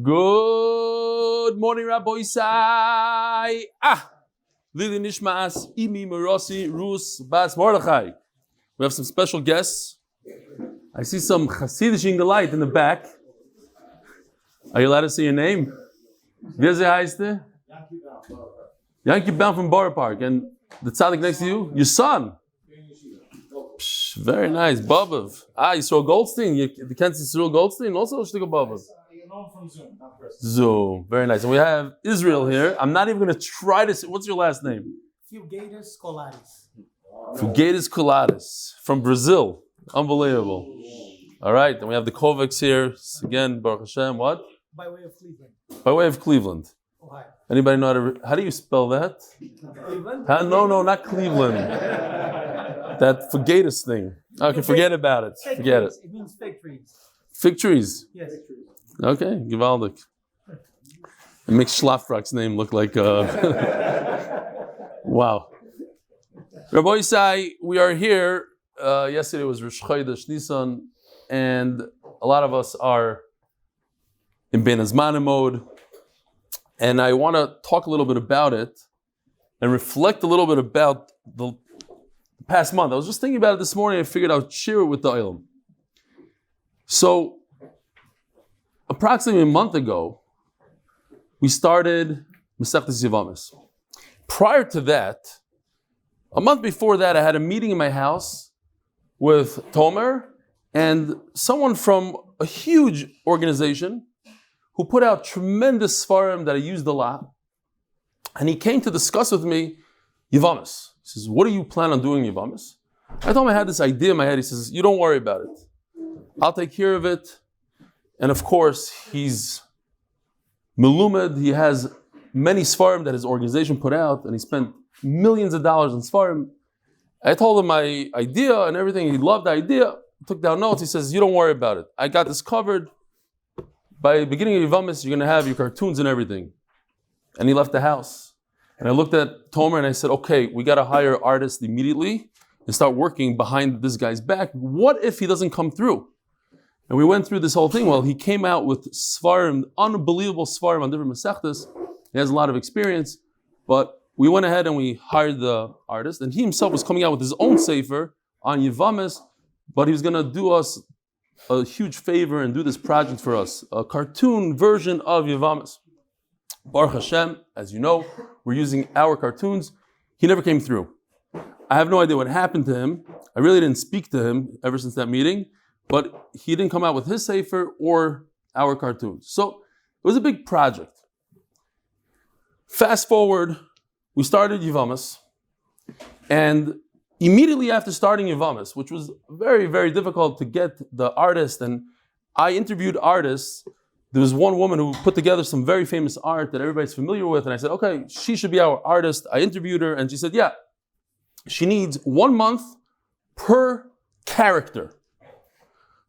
Good morning, Rabbi Isai. Lili Nishmas, Imi Merosi, Rus, Bas Mordechai. We have some special guests. I see some Hasidish in the light in the back. Are you allowed to say your name? Wie heißt der? Yankee Baum from Borough Park. And the tzaddik next to you? Your son. Psh, very nice. Babav. Yisroel Goldstein. You can't see Yisroel Goldstein? Also, Shtick Babav. From Zoom, not personally. Zoom. Very nice. And we have Israel here. I'm not even going to try to say. What's your last name? Fugatus Colaris. Fugatus Colaris from Brazil. Unbelievable. All right. Then we have the Kovacs here. Again, Baruch Hashem. What? By way of Cleveland. By way of Cleveland. Ohio. Anybody know how do you spell that? Cleveland? No, not Cleveland. That Fugatus thing. Okay, forget about it. Forget it. It means fig trees. Fig trees. Yes. Okay, Givaldik. It makes Schlafrock's name look like wow. Rabbi Isai, we are here. Yesterday was Rosh Chodesh Nisan, and a lot of us are in Ben Azmanim mode. And I want to talk a little bit about it and reflect a little bit about the past month. I was just thinking about it this morning. I figured I would share it with the Olam. So, approximately a month ago, we started Masechtas Yevamos. Prior to that, a month before that, I had a meeting in my house with Tomer and someone from a huge organization who put out tremendous svarim that I used a lot. And he came to discuss with me Yevamos. He says, what do you plan on doing Yevamos? I told him I had this idea in my head. He says, you don't worry about it. I'll take care of it. And of course, he's melumed. He has many svarim that his organization put out, and he spent millions of dollars on svarim. I told him my idea and everything. He loved the idea. Took down notes. He says, you don't worry about it. I got this covered. By the beginning of Yevamos, you're going to have your cartoons and everything. And he left the house. And I looked at Tomer and I said, okay, we got to hire artists immediately and start working behind this guy's back. What if he doesn't come through? And we went through this whole thing. Well, he came out with svarim, unbelievable svarim on different masechtas. He has a lot of experience. But we went ahead and we hired the artist. And he himself was coming out with his own sefer on Yevamos. But he was going to do us a huge favor and do this project for us. A cartoon version of Yevamos. Baruch Hashem, as you know, we're using our cartoons. He never came through. I have no idea what happened to him. I really didn't speak to him ever since that meeting. But he didn't come out with his sefer or our cartoons. So it was a big project. Fast forward, we started Yevamos. And immediately after starting Yevamos, which was very, very difficult to get the artist, and I interviewed artists. There was one woman who put together some very famous art that everybody's familiar with. And I said, okay, she should be our artist. I interviewed her and she said, yeah, she needs 1 month per character.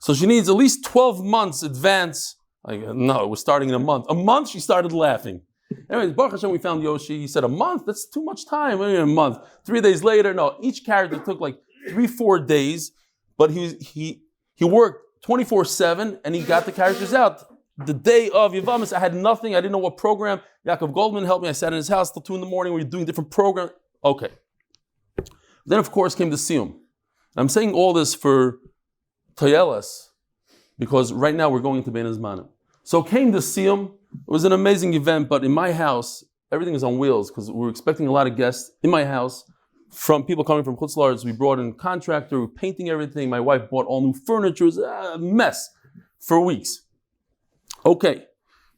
So she needs at least 12 months advance. No, we're starting in a month. A month, she started laughing. Anyways, Baruch Hashem, we found Yoshi. He said, a month? That's too much time. What do you mean a month? 3 days later, no. Each character took like 3-4 days, but he worked 24/7 and he got the characters out. The day of Yevamos, I had nothing. I didn't know what program. Yaakov Goldman helped me. I sat in his house till 2 a.m. We were doing different programs. Okay. Then, of course, came the Siyum. I'm saying all this for Toyelas, because right now we're going into Ben Azmanim. So came the Siyum. It was an amazing event, but in my house, everything is on wheels because we were expecting a lot of guests in my house from people coming from Chutz La'aretz. We brought in a contractor, we were painting everything. My wife bought all new furniture. It was a mess for weeks. Okay,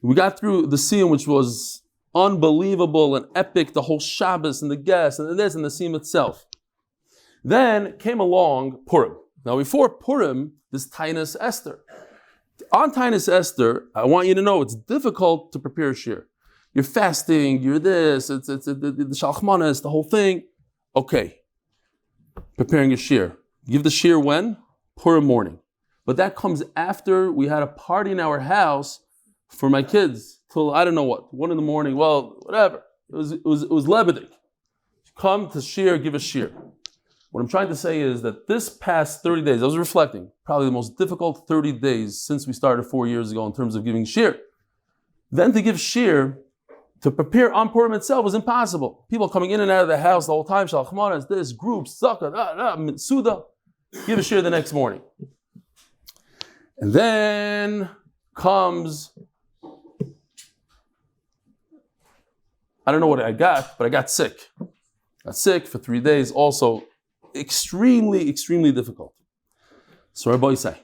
we got through the Siyum, which was unbelievable and epic, the whole Shabbos and the guests and this and the Siyum itself. Then came along Purim. Now before Purim, this Tainus Esther. On Tainus Esther, I want you to know it's difficult to prepare a shir. You're fasting, you're this, it's the Shalchmanis, the whole thing. Okay, preparing a shir. Give the shir when? Purim morning. But that comes after we had a party in our house for my kids till I don't know what, 1 a.m. Well, whatever. It was Lebedik. Come to shir, give a shir. What I'm trying to say is that this past 30 days, I was reflecting, probably the most difficult 30 days since we started 4 years ago in terms of giving shir. Then to give shir, to prepare on Purim itself was impossible. People coming in and out of the house the whole time, shalachmanas, this, groups, sukkah, suda, give a shir the next morning. And then comes, I don't know what I got, but I got sick. Got sick for 3 days, also extremely, extremely difficult. So Rabbi say,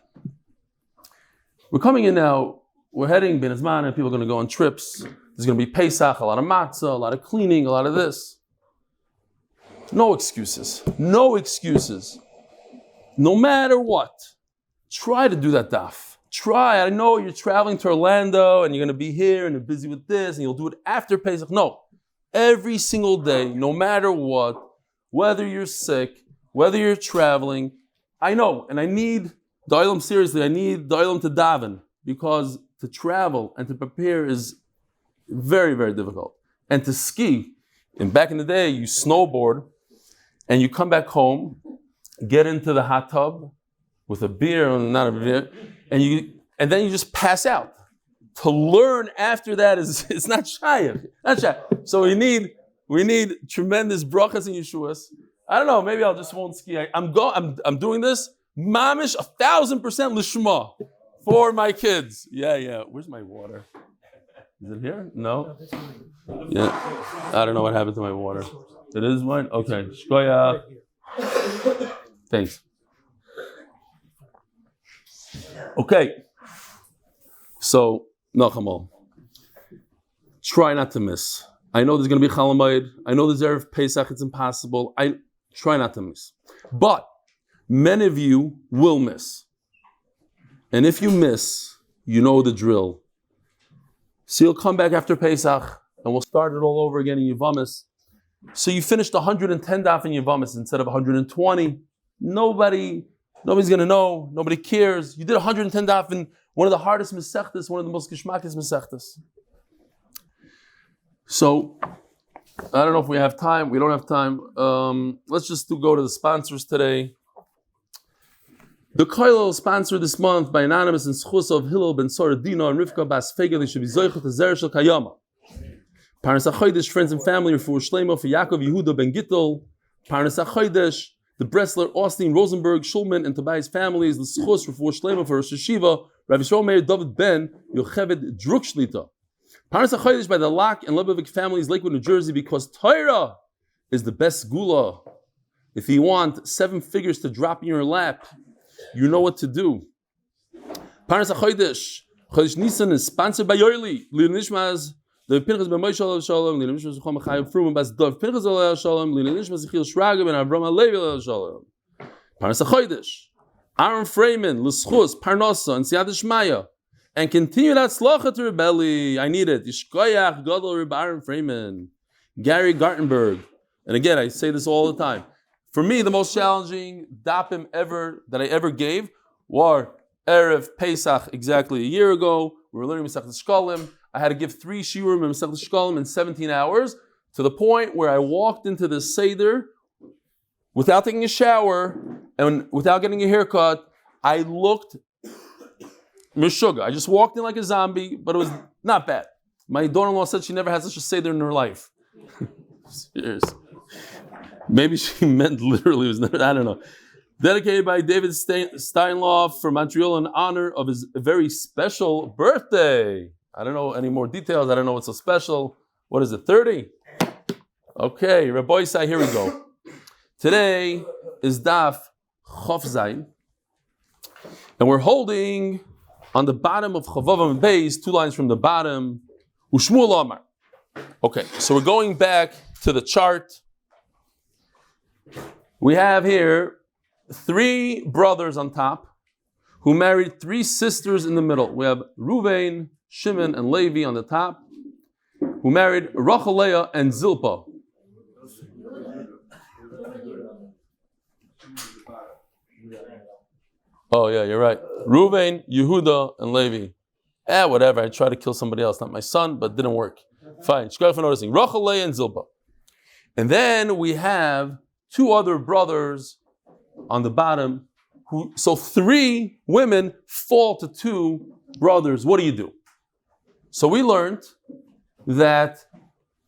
we're coming in now, we're heading Ben Azman, and people are going to go on trips. There's going to be Pesach, a lot of matzah, a lot of cleaning, a lot of this. No excuses. No excuses. No matter what, try to do that daf. Try. I know you're traveling to Orlando and you're going to be here and you're busy with this and you'll do it after Pesach. No. Every single day, no matter what, whether you're sick, whether you're traveling, I know, and I need the Olam seriously, I need the Olam to daven, because to travel and to prepare is very, very difficult. And to ski, and back in the day, you snowboard, and you come back home, get into the hot tub with a beer, not a beer, and then you just pass out. To learn after that it's not shayach, not shayach. So we need tremendous brachas and yeshuas. I don't know, maybe I'll just won't ski. I'm doing this, mamish 1,000% lishma for my kids. Yeah. Where's my water? Is it here? No? Yeah. I don't know what happened to my water. It is mine? Okay. Shkoya. Thanks. Okay. So, Nachamal. Try not to miss. I know there's going to be Chalamayid. I know there's Erev Pesach. It's impossible. I try not to miss. But many of you will miss. And if you miss, you know the drill. So you'll come back after Pesach, and we'll start it all over again in Yevamos. So you finished 110 daf in Yevamos instead of 120. Nobody's going to know. Nobody cares. You did 110 daf in one of the hardest mesechtas, one of the most geschmackes mesechtas. So, I don't know if we have time. We don't have time. Let's just go to the sponsors today. The Koilel sponsored this month by anonymous and zechus of Hillel ben Soradino and Rivka Bas Fegel. They should be zechus to Zer Shel Kayama. Parnas HaChodesh, friends and family, Refuah Shlema for Yaakov, Yehuda ben Gittel. Parnas HaChodesh, the Bresler, Austein, Rosenberg, Schulman, and Tobias families. The zechus Refuah Shlema for Rosh Yeshiva, Yisroel, Meir, David ben Yocheved Druk Shlita. Parnas HaChodesh by the Lock and Lebovic families, Lakewood New Jersey, because Torah is the best gula. If you want 7 figures to drop in your lap, you know what to do. Parnas HaChodesh, Chodesh Nisan is sponsored by Eli Stefansky. The Pinchas ben Moishe Shalom, Eli Stefansky Ahron Fraiman, Bas Dov Pinchas Shalom, Eli Stefansky Shraga ben Avram Levi Shalom. Parnas HaChodesh, Ahron Fraiman, L'Schus, Parnasa, and Siyat Shmaya, and continue that slacha to Rebelli. I need it. Yishkoyach Gadol Reb Ahron Fraiman, Gary Gartenberg, and again I say this all the time. For me, the most challenging dapim that I ever gave were Erev Pesach exactly a year ago. We were learning Masechet Shkalim. I had to give 3 shiurim in Masechet Shkalim in 17 hours, to the point where I walked into the Seder without taking a shower and without getting a haircut. I looked mishuga. I just walked in like a zombie, but it was not bad. My daughter-in-law said she never had such a Seder in her life. Serious. Maybe she meant literally, I don't know. Dedicated by David Steinlauf from Montreal in honor of his very special birthday. I don't know any more details. I don't know what's so special. What is it, 30? Okay, Rabbi Sai, here we go. Today is Daf Chof Zayin. And we're holding on the bottom of Amud Beis, 2 lines from the bottom. Ushmuel Amar. Okay, so we're going back to the chart. We have here 3 brothers on top who married 3 sisters in the middle. We have Ruvain, Shimon, and Levi on the top, who married Rachel, Leah, and Zilpah. Oh yeah, you're right. Ruvain, Yehuda, and Levi. Whatever. I tried to kill somebody else, not my son, but didn't work. Fine. Shkoyach for noticing. Rachel, Leah, and Zilpah. And then we have 2 other brothers on the bottom. So 3 women fall to 2 brothers. What do you do? So we learned that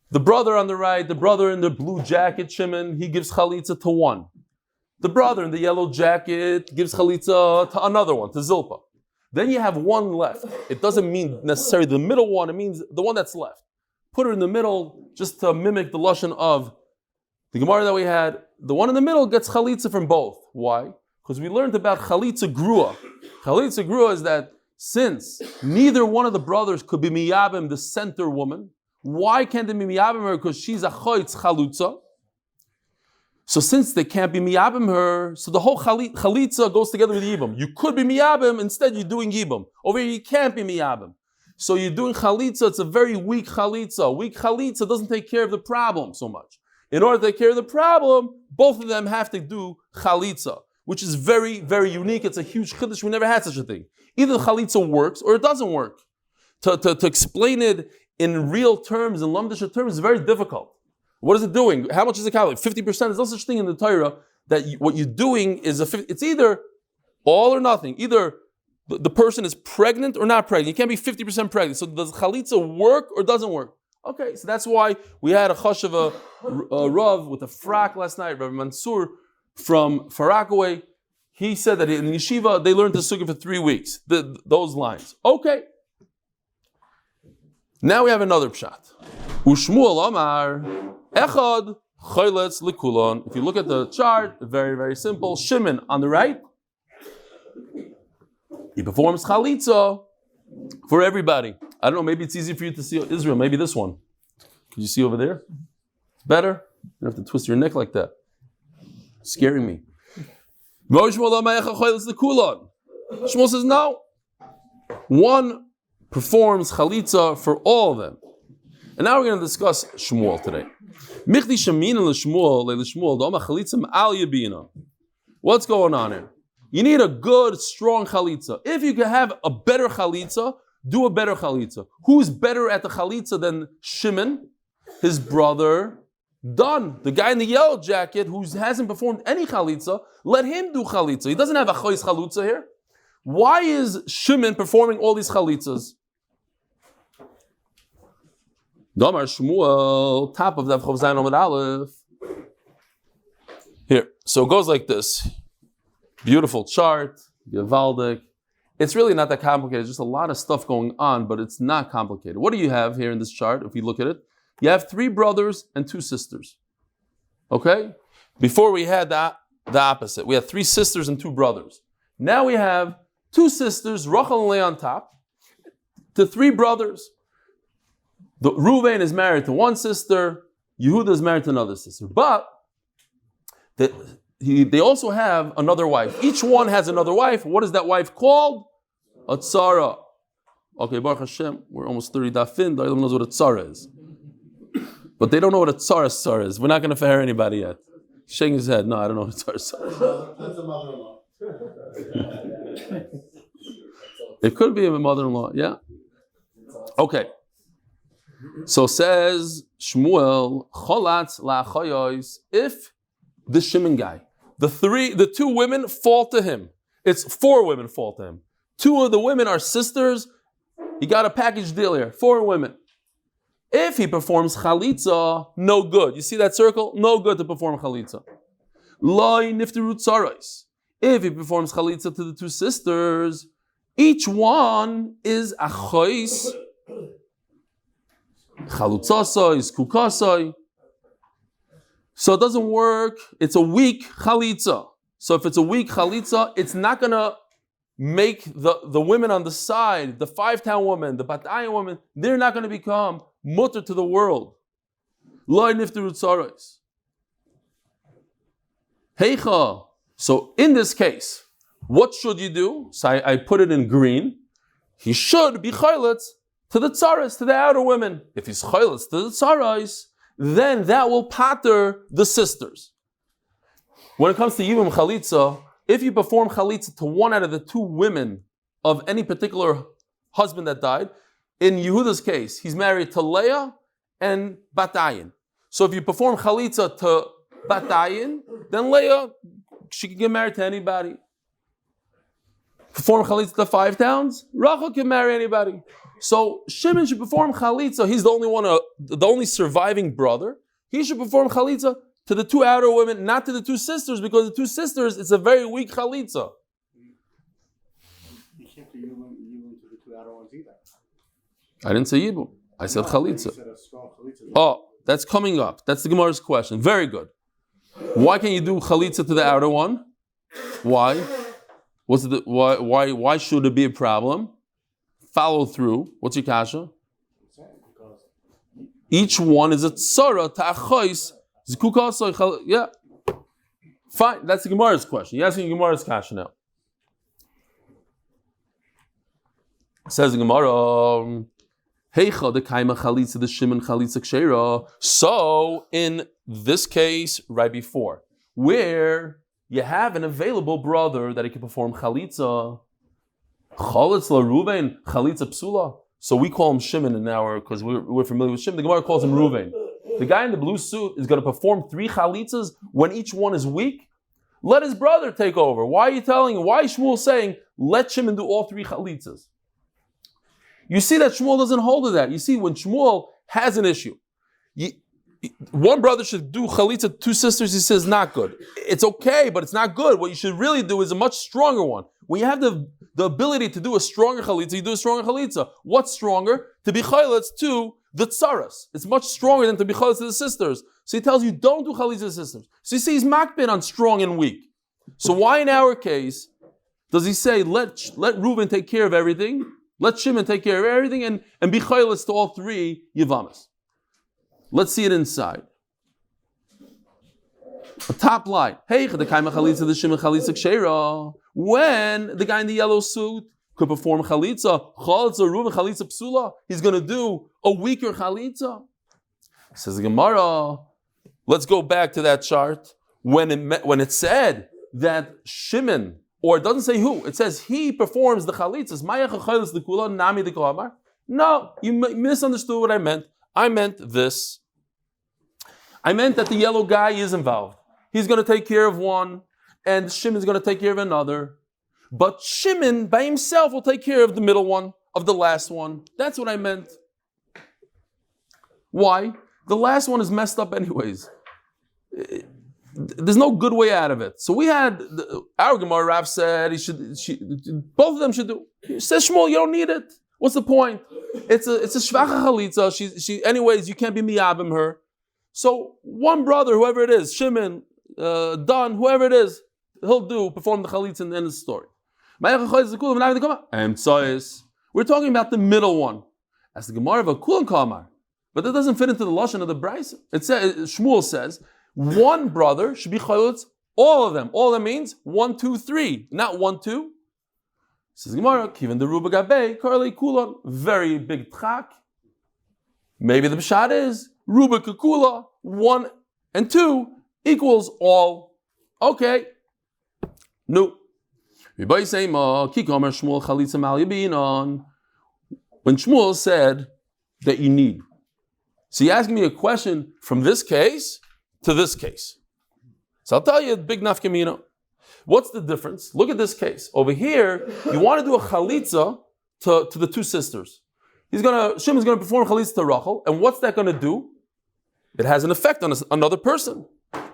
the brother on the right, the brother in the blue jacket, Shimon, he gives chalitza to one. The brother in the yellow jacket gives chalitza to another one, to Zilpa. Then you have one left. It doesn't mean necessarily the middle one, it means the one that's left. Put her in the middle just to mimic the lashon of the Gemara that we had. The one in the middle gets chalitza from both. Why? Because we learned about chalitza grua. Chalitza grua is that since neither one of the brothers could be miyabim, the center woman, why can't they be miyabim her? Because she's a choitz chalutza. So since they can't be miyabim her, so the whole chalitza goes together with yibam. You could be miyabim, instead you're doing yibam. Over here you can't be miyabim. So you're doing chalitza, it's a very weak chalitza. Weak chalitza doesn't take care of the problem so much. In order to take care of the problem, both of them have to do chalitza, which is very, very unique. It's a huge chiddush. We never had such a thing. Either the chalitza works or it doesn't work. To explain it in real terms, in lamdisha terms, is very difficult. What is it doing? How much is it calculated? 50%. There's no such thing in the Torah that what you're doing is it's either all or nothing. Either the person is pregnant or not pregnant. You can't be 50% pregnant. So does chalitza work or doesn't work? Okay, so that's why we had a chashav, a Rav with a frak last night, Rav Mansour from Far Rockaway. He said that in Yeshiva, they learned the sukkah for 3 weeks. Those lines. Okay. Now we have another pshat. Ushmuel Amar, Echad, Choyletz, Likulon. If you look at the chart, very, very simple. Shimon on the right. He performs chalitza for everybody. I don't know, maybe it's easy for you to see Israel. Maybe this one. Can you see over there? Better? You don't have to twist your neck like that. Scaring me. Shmuel says no. One performs chalitza for all of them. And now we're going to discuss Shmuel today. What's going on here? You need a good, strong chalitza. If you can have a better chalitza, do a better chalitza. Who's better at the chalitza than Shimon? His brother, Done. The guy in the yellow jacket who hasn't performed any chalitza, let him do chalitza. He doesn't have a chois chalitza here. Why is Shimon performing all these chalitzas? Damar Shmuel, top of Daf Yomi Amud Aleph. Here, so it goes like this. Beautiful chart, Gevaldik. It's really not that complicated. Just a lot of stuff going on, but it's not complicated. What do you have here in this chart? If you look at it, you have 3 brothers and 2 sisters. Okay? Before we had the opposite. We had 3 sisters and 2 brothers. Now we have 2 sisters, Rachel and Leah on top, to 3 brothers. Reuven is married to 1 sister, Yehuda is married to another sister. But they also have another wife. Each one has another wife. What is that wife called? A tzara. Okay, Baruch Hashem, we're almost 30 dafin. The knows what a tzara is. But they don't know what a tzara is. We're not going to fire anybody yet. Shaking his head. No, I don't know what a tzara is. That's a mother-in-law. It could be a mother-in-law, yeah. Okay. So says Shmuel, Cholatz la'achayois, if the Shimon guy, the 2 women fall to him. It's 4 women fall to him. 2 of the women are sisters. He got a package deal here. 4 women. If he performs chalitza, no good. You see that circle? No good to perform chalitza. Loi nifteru tzarais. If he performs chalitza to the 2 sisters, each one is achois, chalutzasai, kukasai. So it doesn't work. It's a weak chalitza. So if it's a weak chalitza, it's not going to make the women on the side, the 5-town women, the Batayan women, they're not going to become mutter to the world. Loi nifteru tzarais. Heicha. So in this case, what should you do? So I put it in green. He should be chayletz to the tzaras, to the outer women. If he's chayletz to the tzaras, then that will pater the sisters. When it comes to Yibam Chalitza, if you perform Chalitza to one out of the 2 women of any particular husband that died, in Yehuda's case, he's married to Leah and Batayin. So if you perform Chalitza to Batayin, then Leah, she can get married to anybody. Perform Chalitza to 5 towns, Rachel can marry anybody. So Shimon should perform chalitza. He's the only surviving brother. He should perform chalitza to the two outer women, not to the two sisters, because the two sisters, it's a very weak chalitza. You can't do yibum to the two outer ones either. I didn't say yibum. I said chalitza. You said a strong chalitza. Oh, that's coming up. That's the Gemara's question. Very good. Why can't you do chalitza to the outer one? Why? Why should it be a problem? Follow through. What's your kasha? Each one is a tzara ta'achois zekuka. Yeah, fine. That's the Gemara's question. You're asking Gemara's kasha now. Says the Gemara. Heicha the kaima chalitza the shimon chalitza kshera. So in this case, right before, where you have an available brother that he can perform chalitza. Chalitz la Ruvain, chalitza psula. So we call him Shimon in our, because we're familiar with Shimon. The Gemara calls him Ruvain. The guy in the blue suit is going to perform 3 chalitzas when each one is weak. Let his brother take over. Why are you telling him? Why is Shmuel saying, let Shimon do all 3 chalitzas? You see that Shmuel doesn't hold to that. You see, when Shmuel has an issue, one brother should do chalitza, 2 sisters, he says, not good. It's okay, but it's not good. What you should really do is a much stronger one. When you have the ability to do a stronger chalitza, you do a stronger chalitza. What's stronger? To be chalitz to the tsaras. It's much stronger than to be chalitz to the sisters. So he tells you, don't do chalitza to the sisters. So you see, he's makbid on strong and weak. So why in our case does he say, let Reuben take care of everything, let Shimon take care of everything, and be chalitz to all 3 Yevamos? Let's see it inside. A top line. Hey, the kaima chalitza the Shimon chalitza kshera. When the guy in the yellow suit could perform chalitza, Reuben chalitza psula, he's going to do a weaker chalitza. Says the Gemara. Let's go back to that chart when it said that Shimon, or it doesn't say who, it says he performs the chalitzas. No, you misunderstood what I meant. I meant this. I meant that the yellow guy is involved. He's going to take care of one, and Shimon's going to take care of another. But Shimon by himself will take care of the middle one, of the last one. That's what I meant. Why? The last one is messed up anyways. There's no good way out of it. So we had, our Gemara Rav said both of them should do. Says Shmuel, you don't need it. What's the point? It's a shvacha chalitza. Anyways, you can't be miyabim her. So one brother, whoever it is, Shimon, Don, whoever it is, he'll perform the chalitza in the end of the story. We're talking about the middle one. As the Gemara of a Kulan Kamar. But that doesn't fit into the lashon of the Brisa. It says, Shmuel says, one brother should be chalitz, all of them. All of them means 1, 2, 3, not 1, 2. Says Gemara, Kivan the Ruba Gabe, Karli Kulan, very big tchak. Maybe the pshat is Ruba Kukula, 1 and 2 equals all. Okay. No. When Shmuel said that you need. So you're asking me a question from this case to this case. So I'll tell you a big nafkamina. What's the difference? Look at this case. Over here, you want to do a chalitza to the 2 sisters. Shimon's going to perform chalitza to Rachel, and what's that going to do? It has an effect on another person.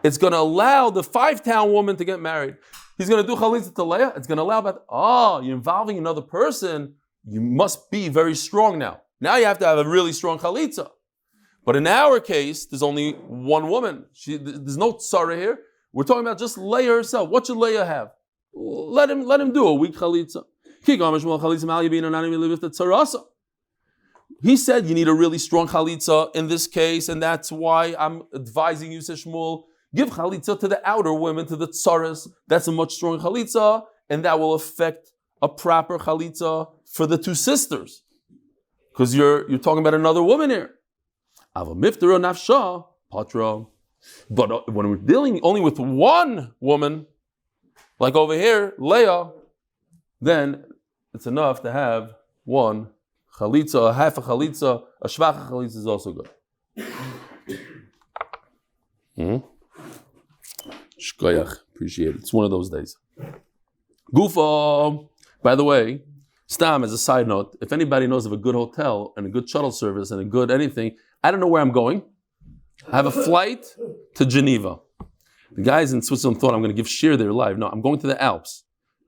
It's going to allow the 5-town woman to get married. He's going to do chalitza to Leah. It's going to allow you're involving another person. You must be very strong now. Now you have to have a really strong chalitza. But in our case, there's only one woman. There's no tzara here. We're talking about just Leah herself. What should Leah have? Let him do a weak chalitza. He said you need a really strong chalitza in this case, and that's why I'm advising you, says Shmuel, give chalitza to the outer women, to the tzaras. That's a much stronger chalitza, and that will affect a proper chalitza for the 2 sisters. Because you're talking about another woman here. But when we're dealing only with one woman, like over here, Leah, then it's enough to have one chalitza, a half a chalitza, a shvacha chalitza is also good. Shkoyach, appreciate it. It's one of those days. Gufa, by the way, Stam, as a side note, if anybody knows of a good hotel and a good shuttle service and a good anything, I don't know where I'm going. I have a flight to Geneva. The guys in Switzerland thought I'm going to give shir there live. No, I'm going to the Alps,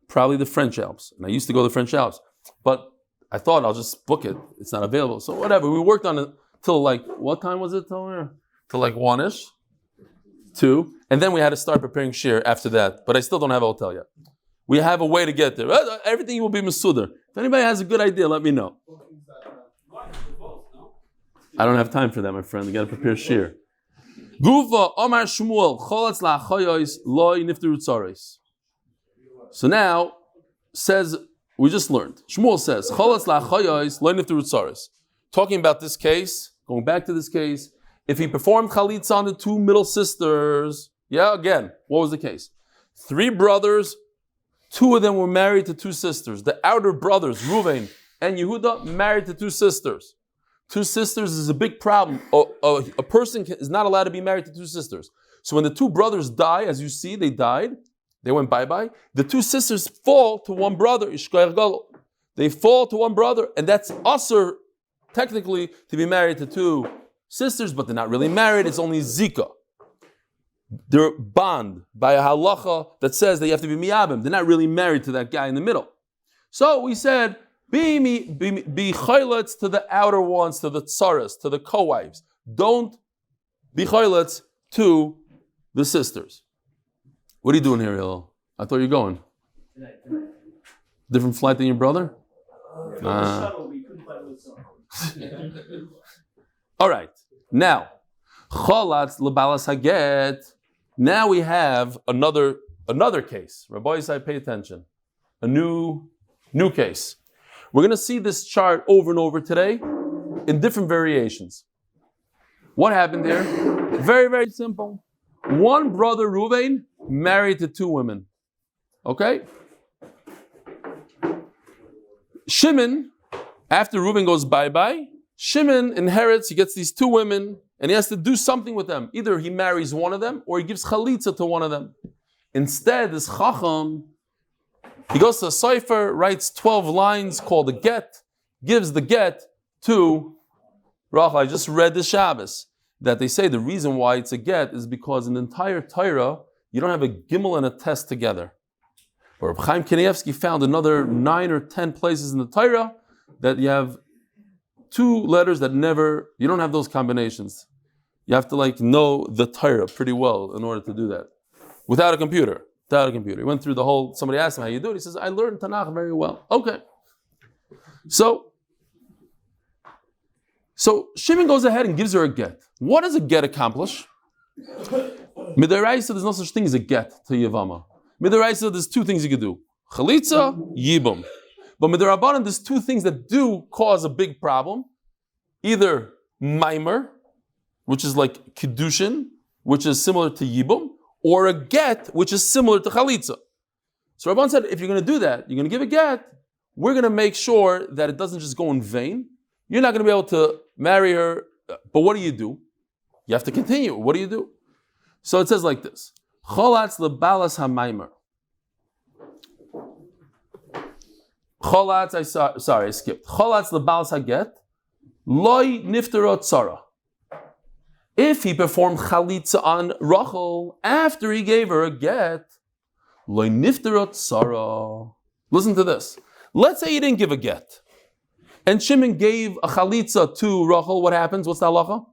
probably the French Alps. And I used to go to the French Alps. But I thought I'll just book it. It's not available. So whatever. We worked on it till like, what time was it, Tomer? Till like 1-ish, 2. And then we had to start preparing shir after that. But I still don't have a hotel yet. We have a way to get there. Everything will be Masudar. If anybody has a good idea, let me know. I don't have time for that, my friend. You got to prepare shir. Guva Omar Shmuel Cholatz la'achoyos loy nifteru tzaros. So now says we just learned. Shmuel says Cholatz la'achoyos loy nifteru tzaros. Talking about this case, going back to this case, if he performed chalitza on the 2 middle sisters, again, what was the case? 3 brothers. 2 of them were married to 2 sisters. The outer brothers, Reuven and Yehuda, married to 2 sisters. 2 sisters is a big problem. A person is not allowed to be married to 2 sisters. So when the 2 brothers die, as you see, they died. They went bye-bye. The 2 sisters fall to one brother. They fall to one brother. And that's usher, technically, to be married to 2 sisters, but they're not really married. It's only zika. They're bond by a halacha that says that you have to be miyabim. They're not really married to that guy in the middle. So we said, be chayletz to the outer ones, to the tsaras, to the co-wives. Don't be chayletz to the sisters. What are you doing here, Eli? I thought you were going. Different flight than your brother? All right. Now, chalatz lebalas haget. Now we have another case. Rabbi Yisai, pay attention. A new case. We're going to see this chart over and over today in different variations. What happened there? Very, very simple. One brother, Reuven, married to 2 women. Okay? Shimon, after Reuven goes bye-bye, Shimon inherits, he gets these 2 women, and he has to do something with them. Either he marries one of them, or he gives chalitza to one of them. Instead, this chacham, he goes to a cipher, writes 12 lines called a get, gives the get to Rachel. I just read the Shabbos, that they say the reason why it's a get is because in the entire Torah, you don't have a gimel and a test together. Or Chaim Kanievsky found another 9 or 10 places in the Torah that you have 2 letters that you don't have those combinations. You have to know the Torah pretty well in order to do that. Without a computer. He went through the whole, somebody asked him how you do it. He says, I learned Tanakh very well. Okay. So Shimon goes ahead and gives her a get. What does a get accomplish? Midaraisa, there's no such thing as a get to Yevama. Midaraisa, there's 2 things you can do. Chalitza, yibum. But Midarabanan, there's 2 things that do cause a big problem. Either Meir, which is like Kiddushin, which is similar to Yibum, or a get, which is similar to Chalitza. So Rabban said, if you're going to do that, you're going to give a get, we're going to make sure that it doesn't just go in vain. You're not going to be able to marry her, but what do? You have to continue. What do you do? So it says like this. Cholatz lebalas ha-maimer. Cholatz, I skipped. Cholatz lebalas ha-get. Loi nifterot tzara. If he performed chalitza on Rachel after he gave her a get, loi nifterot tzara. Listen to this. Let's say he didn't give a get, and Shimon gave a chalitza to Rachel. What happens? What's the halacha?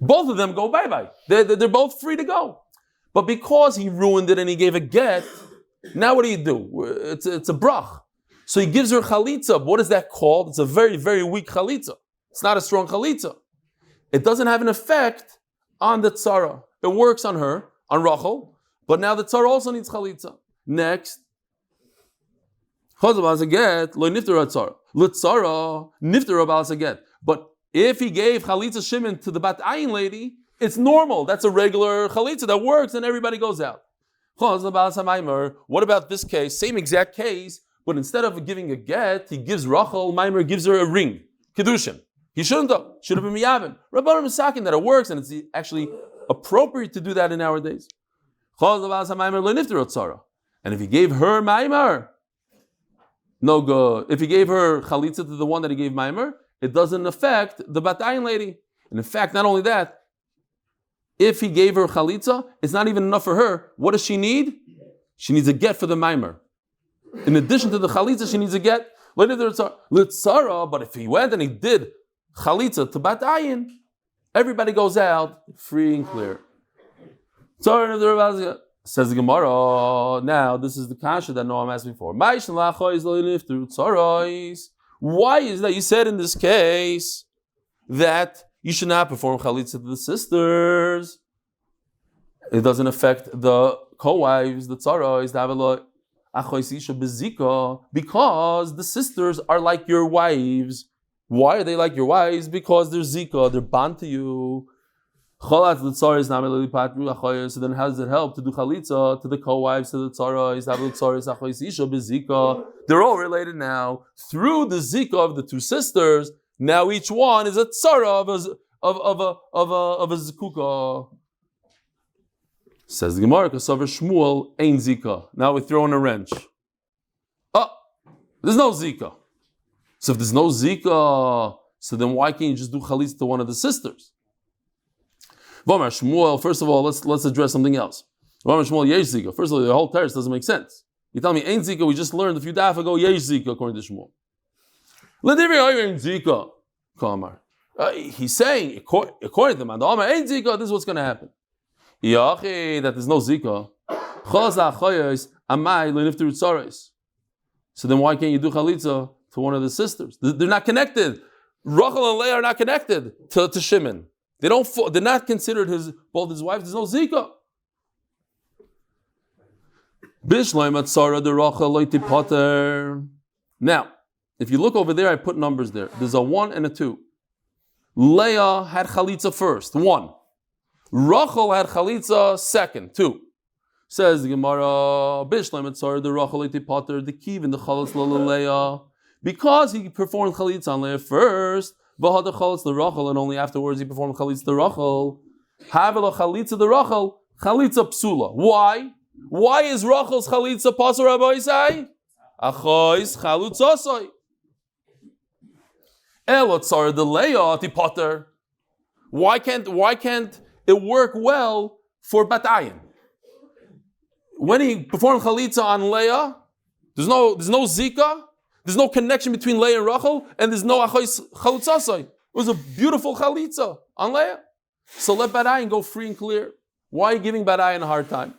Both of them go bye-bye. They're both free to go. But because he ruined it and he gave a get, now what do? It's a brach. So he gives her chalitza. What is that called? It's a very, very weak chalitza. It's not a strong chalitza. It doesn't have an effect on the tzara. It works on her, on Rachel, but now the tzara also needs chalitza. Next. But if he gave chalitza Shimon to the Bat Ayin lady, it's normal. That's a regular chalitza that works and everybody goes out. What about this case? Same exact case, but instead of giving a get, he gives Rachel, Meir gives her a ring. Kiddushin. He shouldn't have. Should have been miyavin. Rabbanim is talking that it works and it's actually appropriate to do that in nowadays. And if he gave her Meir, no good. If he gave her chalitza to the one that he gave Maimer, it doesn't affect the batayin lady. And in fact, not only that, if he gave her chalitza, it's not even enough for her. What does she need? She needs a get for the Maimer. In addition to the chalitza, she needs a get. Later, litzara, but if he went and he did chalitza to batayin, everybody goes out free and clear. Says the Gemara, now this is the kasha that Noam asked before. Why is that you said in this case that you should not perform chalitza to the sisters? It doesn't affect the co-wives, the tzarais, because the sisters are like your wives. Why are they like your wives? Because they're zika, they're bound to you. So then how does it help to do chalitza to the co-wives, to the tzarais? They're all related now. Through the zika of the two sisters, now each one is a tzara of a zikuka. Says the Gemara, Kasavar Shmuel ain't zika. Now we throw in a wrench. Oh, there's no zika. So if there's no zika, so then why can't you just do chalitza to one of the sisters? Vamar Shmuel, first of all, let's address something else. Vamar Shmuel, yesh zika. First of all, the whole teretz doesn't make sense. You tell me ain't zika, we just learned a few daf ago, yesh zika, according to Shmuel. Ain't zika. Kamar. He's saying, according to man, ain't zika, this is what's going to happen. That there's no zika. So then why can't you do chalitza to one of the sisters? They're not connected. Rachel and Leah are not connected to Shimon. They're not considered both his wives. There's no zika. Now, if you look over there, I put numbers there. There's a 1 and a 2. Leah had chalitza first, 1. Rachel had chalitza second, 2. Says the Gemara, the kiv in the chalitz Leah, because he performed chalitza on Leah first, v'hada chalitz the Rachel, and only afterwards he performed chalitza the Rachel. Havela chalitza the Rachel, chalitza psula. Why? Why is Rachel's chalitza pasur Rabbi? Achois chalutzosai. Elotzar the Leah ti potter. Why can't it work well for batayin? When he performed chalitza on Leah, there's no zika, there's no connection between Leah and Rachel, and there's no achois chalutzosai. It was a beautiful chalitza on Leah. So let batayin go free and clear. Why are you giving batayin a hard time?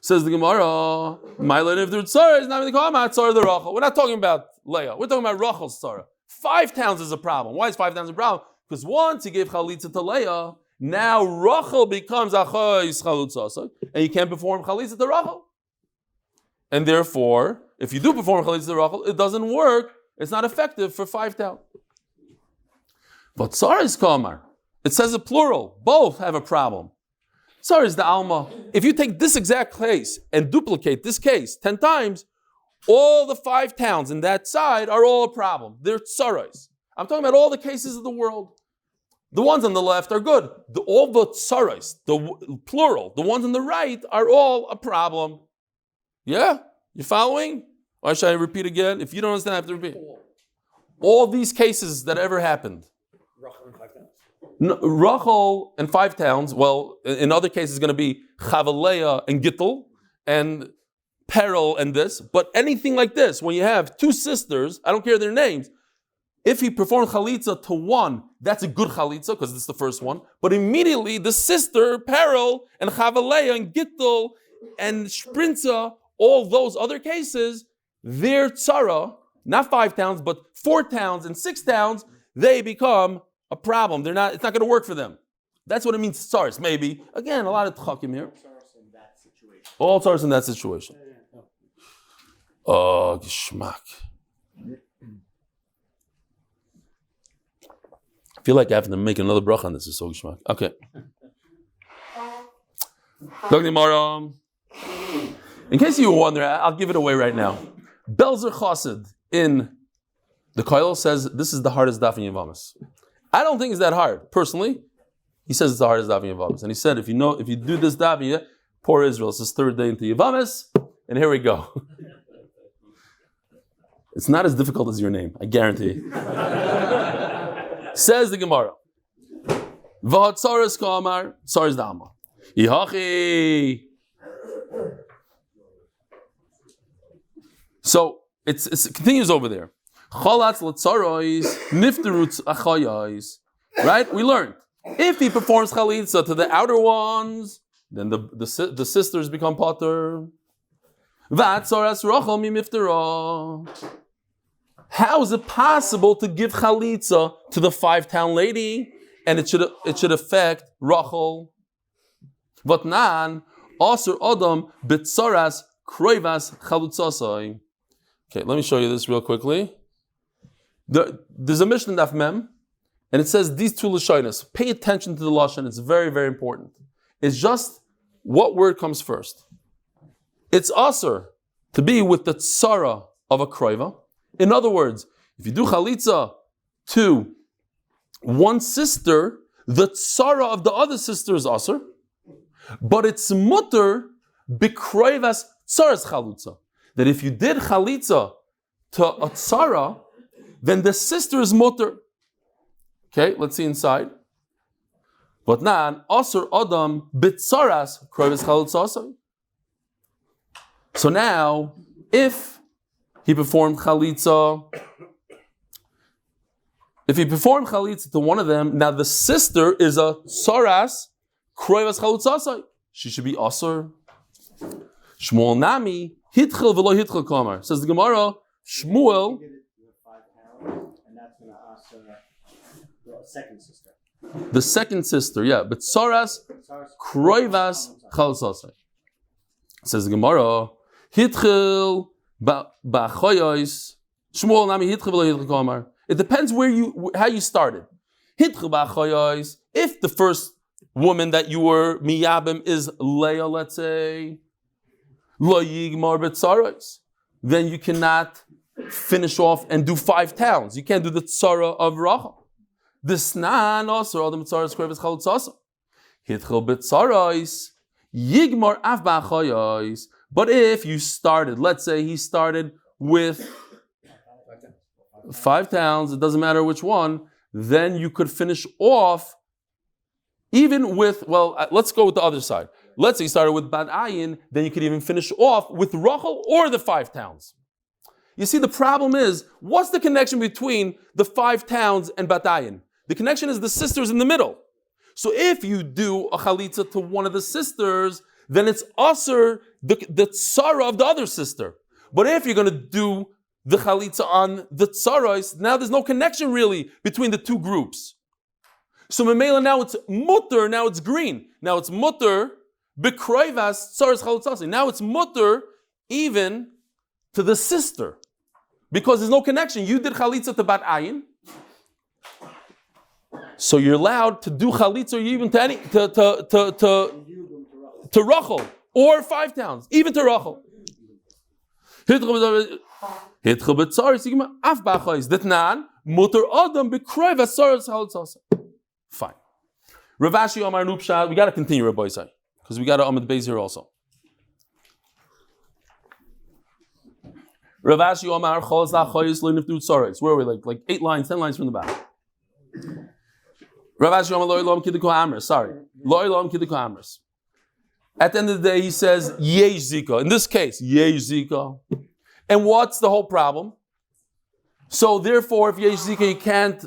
Says the Gemara, if the tzara is not the Rachel. We're not talking about Leah. We're talking about Rachel's tzara. 5 towns is a problem. Why is 5 towns a problem? Because once he gave chalitza to Leah, now Rachel becomes achois chalutzosai, and you can't perform chalitza to Rachel. And therefore, if you do perform chalitza to Rachel, it doesn't work. It's not effective for 5 towns. But tzara is kamar. It says a plural. Both have a problem. Tzara is the alma. If you take this exact case and duplicate this case 10 times, all the 5 towns in that side are all a problem. They're tzarais. I'm talking about all the cases of the world. The ones on the left are good. All the tzarais, the plural, the ones on the right are all a problem. Yeah? You following? Why should I repeat again? If you don't understand, I have to repeat. All these cases that ever happened. Rachel and 5 towns, well, in other cases, it's going to be Chavaleah and Gittel and Peril and this. But anything like this, when you have 2 sisters, I don't care their names, if he performed chalitza to one, that's a good chalitza because this is the first one. But immediately the sister, Peril and Chavaleah and Gittel and Sprinza, all those other cases, their tzara, not 5 towns, but 4 towns and 6 towns, they become a problem. It's not going to work for them. That's what it means, tzaros. Maybe. Again, a lot of tchakim here. All tzaros in that situation. Oh, geschmack. I feel like I have to make another bracha on this. It's so geschmack. Okay. In case you were wondering, I'll give it away right now. Belzer Chassid in the Koil says this is the hardest daf in Yevamos. I don't think it's that hard. Personally, he says it's the hardest daf in Yevamos. And he said, if you do this daf, poor Israel, it's his 3rd day into Yevamos, and here we go. It's not as difficult as your name, I guarantee. Says the Gemara. V'hat tsaras k'amar, tsaras dama. Ihachi. So it continues over there. Chalatz l'tsarois, nifterutz achayais. Right? We learned. If he performs chalitza to the outer ones, then the sisters become potter. V'atzaras rochel mimiftera. How is it possible to give chalitza to the 5-town lady and it should affect Rachel? Vatnan asur adam bitzaras kroivas chalutzasai. Okay, let me show you this real quickly. There's a Mishnah in Daf Mem, and it says these two lashonos. Pay attention to the lashon; it's very, very important. It's just what word comes first. It's asur to be with the tzara of a kroiva. In other words, if you do chalitza to one sister, the tzara of the other sister is asur, but it's mutter b'kroivas tzaras chalutza. That if you did chalitza to a tzara, then the sister is mutter. Okay, let's see inside. But nan asur adam b'tzaras kroivas chalutza. So now, if he performed chalitza to one of them, now the sister is a tzaras kroivas chalutzasai. She should be asur. Shmuel nami hitchel v'lo hitchel kamar. Says the Gemara, Shmuel. You have 5 pounds, and that's going to ask the second sister. The second sister, yeah, but tzaras kroivas chalutzasai. Says the Gemara, hitchel ba'achayos. Shmuel nami hitchel v'lo hitchel kamar. It depends how you started. Hitchel ba'achayos. If the first woman that you were miyabim is Leah, let's say, lo yigmar b'tzaros, then you cannot finish off and do 5 towns. You can't do the tzara of Rachel. This nan also adam tzaras kreves chalutzasa. Hitchel b'tzaros yigmar af ba'achayos. But if you started, let's say he started with 5 towns, it doesn't matter which one, then you could finish off even with, let's go with the other side. Let's say you started with Bad Ayin, then you could even finish off with Rachel or the 5 towns. You see, the problem is, what's the connection between the 5 towns and Bad Ayin? The connection is the sisters in the middle. So if you do a chalitza to one of the sisters, then it's asur the tzara of the other sister. But if you're going to do the chalitza on the tzaros, now there's no connection really between the two groups. So memela, now it's mutter, now it's green. Now it's mutter b'kroivas tzaras chalutzasi. Now it's mutter even to the sister. Because there's no connection. You did chalitza to bat ayin. So you're allowed to do chalitza even to any to Rachel or 5 towns, even to Rachel. Fine. Rav Ashi Omar Nupsha, we got to continue, Rabbi Isai, because we got to Amud Beis here also. Rav Ashi Omar Cholas Lachayis Le'niftu Tzaros. Where are we? Like 8 lines, 10 lines from the back. Rav Ashi Omar Lo Elam Kidduko Amris. Sorry, Lo Elam Kidduko Amris. At the end of the day, he says Yesh Zika. In this case, Yesh Zika. And what's the whole problem? So therefore, if Yesh Zika,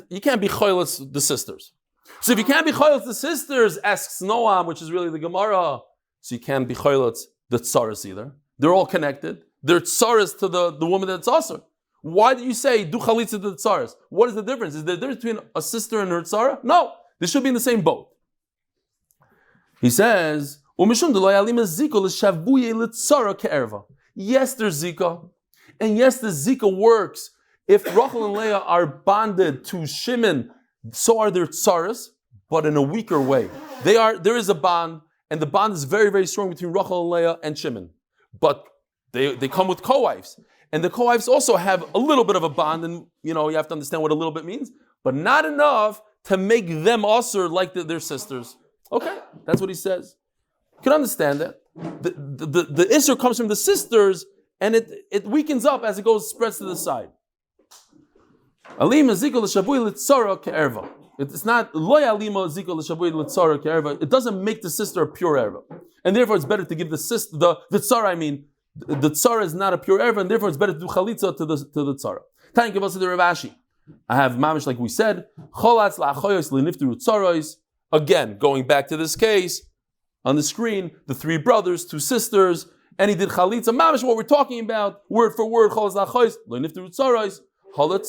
you can't be choylus the sisters. So if you can't be choylus the sisters, asks Noam, which is really the Gemara. So you can't be choylus the tzaras either. They're all connected. They're tzaras to the woman that's asur. Why do you say do chalitza to the tzaras? What is the difference? Is there a difference between a sister and her tzara? No, they should be in the same boat. He says, yes, there's zika. And yes, the zika works. If Rachel and Leah are bonded to Shimon, so are their tzaras, but in a weaker way. There is a bond, and the bond is very, very strong between Rachel and Leah and Shimon. But they come with co-wives. And the co-wives also have a little bit of a bond, and you have to understand what a little bit means, but not enough to make them asur like their sisters. Okay, that's what he says. You can understand that. The Isser comes from the sisters, and it weakens up as it spreads to the side. Alima zikol l'shavui l'tzara ke'erva. It's not loy alima zikol l'shavui l'tzara ke'erva. It doesn't make the sister a pure erva, and therefore it's better to give the sister the tzara. I mean, the tzara is not a pure erva, and therefore it's better to do chalitza to the tzara. Thank you, the Ravashi. I have mamish like we said. Cholatz la'achoyos l'nifteru tzaros. Again, going back to this case on the screen, the 3 brothers, 2 sisters, and he did chalitza. Mamish, what we're talking about, word for word. Cholatz la'achoyos l'nifteru tzaros. It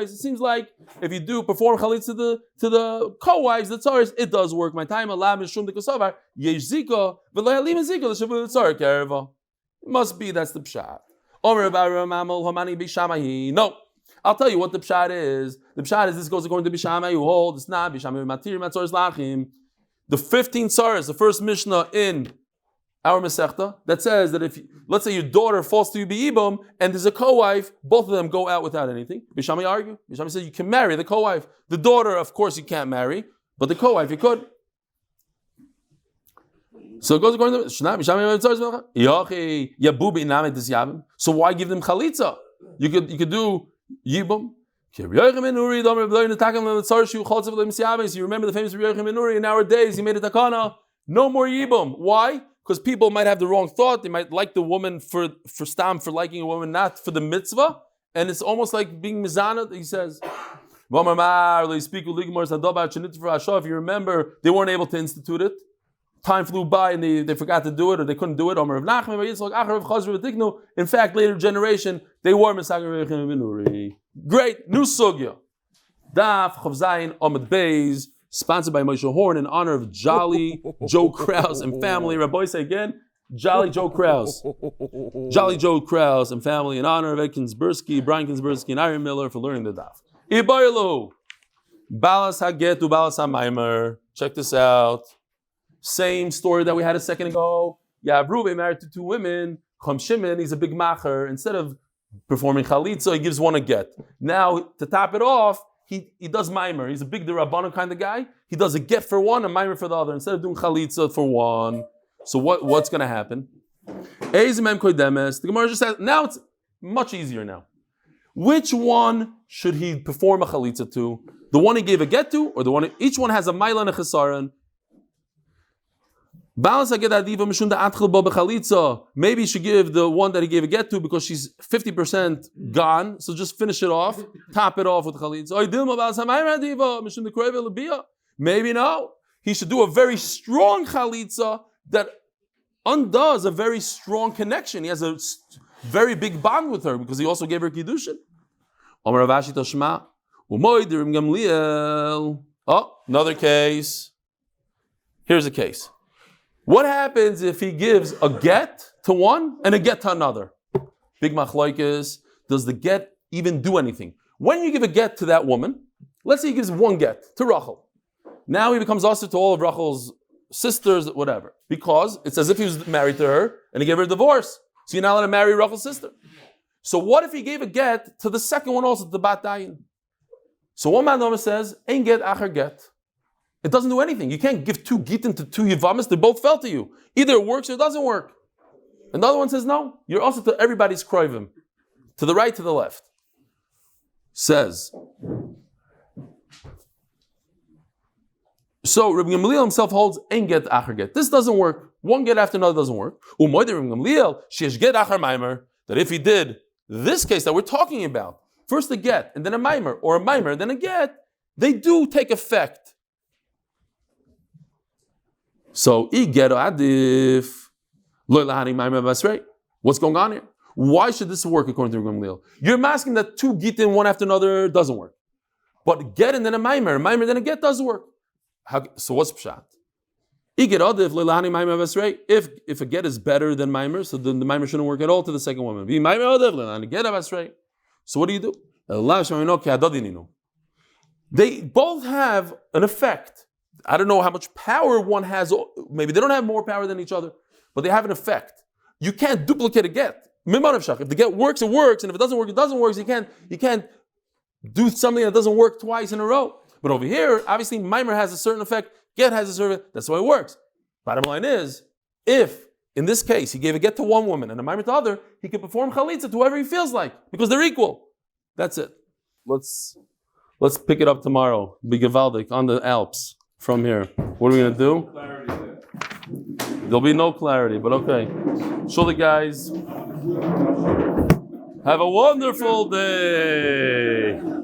seems like if you do perform chalitza to the co-wives, the tzaris, it does work. My time alam is shum de kosavar yesh zika v'lo yalim zika l'shavu l'tzar kereva. It must be that's the pshat. Omer b'aram amal hamani b'shamahi. No, I'll tell you what the pshat is. The pshat is this goes according to b'shamahi who hold it's not b'shamahi matir matzaris lachim. The 15 tzaris, the first mishnah in our Masechta, that says that if, let's say your daughter falls to you b'ibum, and there's a co-wife, both of them go out without anything. Bishami argue. Bishami says you can marry the co-wife. The daughter, of course, you can't marry, but the co-wife you could. So it goes according to Shna. So why give them chalitza? You could do yibum. You remember the famous Rabbi Yochanan ben Nuri? In our days, he made a takana. No more yibum. Why? Because people might have the wrong thought. They might like the woman for liking a woman, not for the mitzvah. And it's almost like being mizana, he says. If you remember, they weren't able to institute it. Time flew by and they forgot to do it, or they couldn't do it. In fact, later generation, they were great. New sugya. Daf Chavzayin Amud Beis, sponsored by Moshe Horn in honor of Jolly Joe Krause and family. Rabbi say again, Jolly Joe Krause. Jolly Joe Krause and family in honor of Ed Kinsbursky, Brian Kinsbursky, and Iron Miller for learning the daf. Ibaylu. Balas Hagetu, Balas HaMaimer. Check this out. Same story that we had a second ago. Ruben married to 2 women. Chum Shimon, he's a big macher. Instead of performing chalitza, he gives one a get. Now, to top it off, he does Maimer. He's a big D'Rabbanan kind of guy. He does a get for one, a Maimer for the other, instead of doing chalitza for one. So what's going to happen? The Gemara just says, now it's much easier now. Which one should he perform a chalitza to? The one he gave a get to, or the one? Each one has a maila and a chesaron. Maybe he should give the one that he gave a get to because she's 50% gone. So just finish it off, top it off with chalitza. Maybe no. He should do a very strong chalitza that undoes a very strong connection. He has a very big bond with her because he also gave her kiddushin. Oh, another case. Here's a case. What happens if he gives a get to one and a get to another? Big machlokes. Does the get even do anything? When you give a get to that woman, let's say he gives one get to Rachel. Now he becomes also to all of Rachel's sisters, whatever. Because it's as if he was married to her and he gave her a divorce. So you're not allowed to marry Rachel's sister. So what if he gave a get to the second one also, to the Bat Dayin? So one man says, Ein get acher get. It doesn't do anything. You can't give 2 Gittel to 2 Yevamos. They both fell to you. Either it works or it doesn't work. Another one says, no. You're also to everybody's kroivim. To the right, to the left. Says. So Rabbi Gamliel himself holds, Ein get acher get. This doesn't work. One get after another doesn't work. Umoyde Rabbi Gamliel, sheyesh get acher maimer. That if he did this case that we're talking about, first a get, and then a maimer, or a maimer, then a get, they do take effect. So, what's going on here? Why should this work according to Gamliel? You're asking that 2 Gittin one after another doesn't work. But get and then a maimer then a get does work. So what's pshat? If a get is better than maimer, so then the maimer shouldn't work at all to the second woman. So what do you do? They both have an effect. I don't know how much power one has. Maybe they don't have more power than each other, but they have an effect. You can't duplicate a get. If the get works, it works, and if it doesn't work, it doesn't work. So you can't do something that doesn't work twice in a row. But over here, obviously, Maimer has a certain effect. Get has a certain. That's the way it works. Bottom line is, if in this case he gave a get to one woman and a Maimer to the other, he can perform chalitza to whoever he feels like because they're equal. That's it. let's pick it up tomorrow. Be Gevaldik on the Alps from here. What are we gonna do? There'll be no clarity, but okay. Shuli guys. Have a wonderful day.